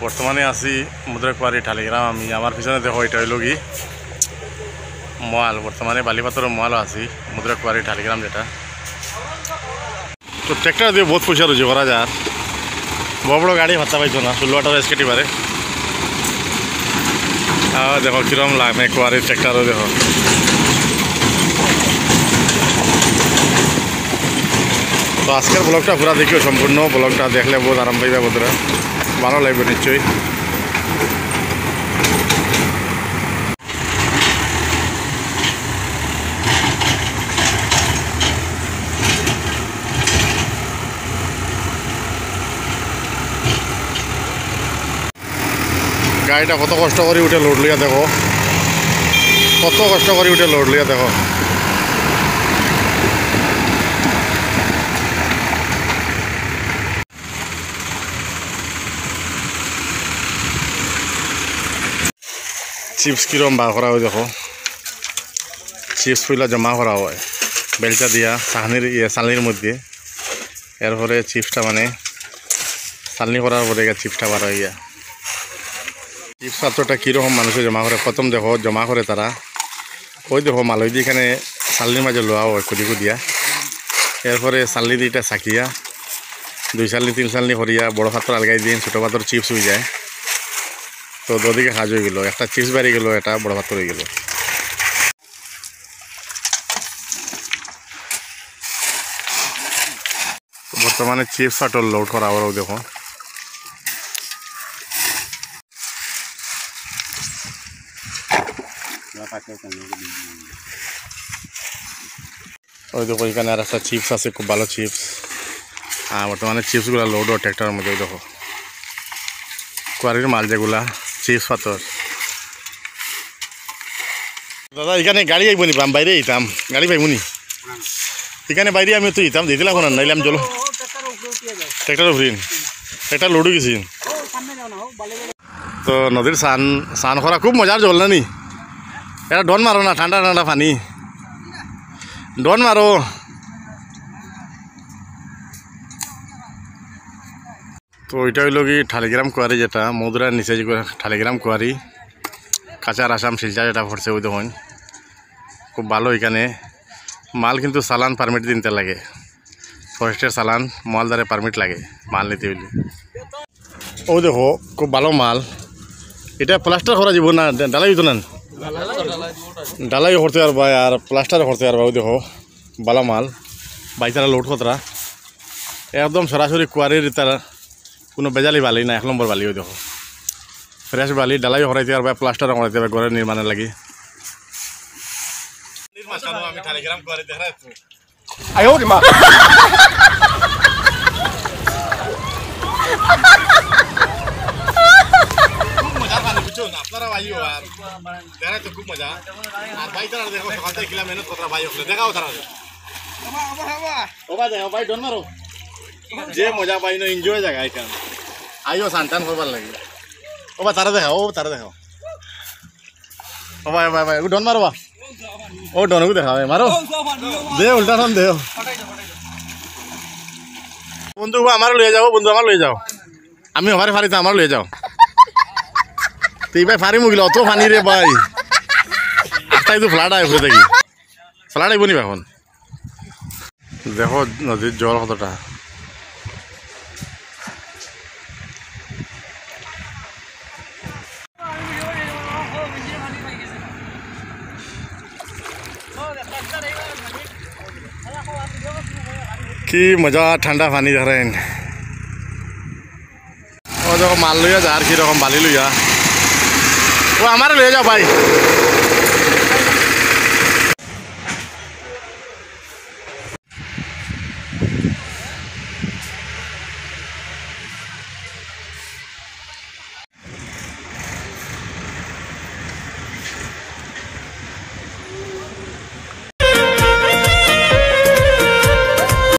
বর্তমানে আছি মুদ্রাকুয়ারি ঠালিগ্রাম। আমি আমার পিছনে দেখো এটা হইল কি মল। বর্তমানে বালিপাথরের মলও আছি মুদ্রাকুয়ারি ঠালিগ্রাম যেটা। তো ট্র্যাক্টর দিয়ে বহুত পয়সা রুজি করা যায়। বড় বড় গাড়ি ভাতা পাইছো না 16 এসকেটি পারে। দেখো কিরম লাগে কুয়ারির ট্র্যাক্টরও দেখো। তো আজকের ব্লগটা পুরা দেখিও, সম্পূর্ণ ব্লগটা দেখলে বহুত আরাম পাইবে, বন্ধুরা ভালো লাগবে নিশ্চয়ই। গাড়িটা কত কষ্ট করে উঠে লোড লিয়া দেখো, কত কষ্ট করে উঠে লোড লিয়া দেখো। চিপস কিরম বার করা হয় দেখো, চিপস পয়লা জমা করা হয় বেলচা দিয়া চালনির মধ্যে। এরপরে চিপসটা মানে চালনি করার পরে চিপসটা বার হয়ে গিয়া। চিপস পাত্রটা কীরকম মানুষে জমা করে প্রথম দেখো জমা করে তারা ওই দেখো মালই দিয়ে এখানে চালনির মাঝে লোয়া হয় কুদি কুদিয়া। এরপরে চালনি দিয়ে চাকিয়া 2 চালনি 3 চালনি করিয়া বড় পাত্র আলগাই দিন, ছোটো পাত্র চিপস হয়ে যায়। তো দুদিকে কাজ হয়ে গেল, একটা চিপস বাড়ি গেল, এটা বড় পাত্র হয়ে গেল। বর্তমানে চিপস পাত্র লোড করা ওরাও দেখো। ওই দেখো এখানে আর একটা চিপস আছে, খুব ভালো চিপস। বর্তমানে চিপসগুলো লোড হয় ট্র্যাক্টরের মধ্যে। দেখো কোয়ারির মাল যেগুলা চিপস পাথর। দাদা এখানে গাড়ি আইব নি? আমি বাইরে যেতাম, গাড়ি পাইব নি এখানে? বাইরে আমি তো যেতাম, দিয়েছিলাম এখন নাইলাম চলো ট্র্যাক্টর ফ্রি ট্র্যাক্টর লোড গেছি। তো নদীর স্নান করা খুব মজার জল না নি? এটা ডন মারো না, ঠান্ডা ঠান্ডা পানি ডন মারো। তো এটা হইল কি ঠালিগ্রাম কুয়ারি, যেটা মধুরার নিচে যে ঠালিগ্রাম কুয়ারি কাঁচার আসাম শিলচা যেটা পড়ছে ওই দেখুন খুব ভালো। এখানে মাল কিন্তু চালান পারমিট দিতে লাগে, ফরেস্টের চালান মালদারে পারমিট লাগে মাল নিতে হইলে। ও দেখো খুব ভালো মাল। এটা প্লাস্টার করা যাব না, ডালাই হইতো না? ডালাই করতে পারবা আর প্লাস্টার করতে পারবা। ওই দেখো ভালো মাল বাইচারা লোড কতরা একদম সরাসরি কুয়ারির, তার কোনো বেজালি বালি না, 1 নম্বর বালি। ওই দেখো ফ্রেশ বালি, ডালাই করাইতে পারবা, প্লাস্টার করাইতে পারবা ঘরের নির্মাণের লাগি। আমি ঠালিগ্রাম কুয়ারি দেখা আপনারা ভাই আর দেখাই তো খুব মজা। আর ভাই তারা দেখো সকাল থেকে খেলা মেহনত কতটা ভাই হলে দেখাও তারা ভাই ডন মারো। যে মজা পাই না এনজয় জায়গা এটা আইও সান টান করবার লাগে। ও বা তারা দেখাও, ও তারা দেখাও। ও ভাই ভাই ভাই ডন মারো বা, ও ডনকু দেখাও মারো দে উল্টা টান দেও। বন্ধু আমার লয়ে যাও, বন্ধু আমার লয়ে যাও, আমি হবারে ফারিতে আমার লয়ে যাও। তুই ভাই ফারি মুগিল অত ফানি রে ভাই, তাই তো ফ্লাড আয় দেখি ফ্লাড আইব নি এখন। দেখো নদীর জল কতটা। কি মজা ঠান্ডা পানি ধরেন। ও দেখো মাল লইয়া যা আর কিরকম বালি লইয়া। ও আমার লইয়া যাও ভাই।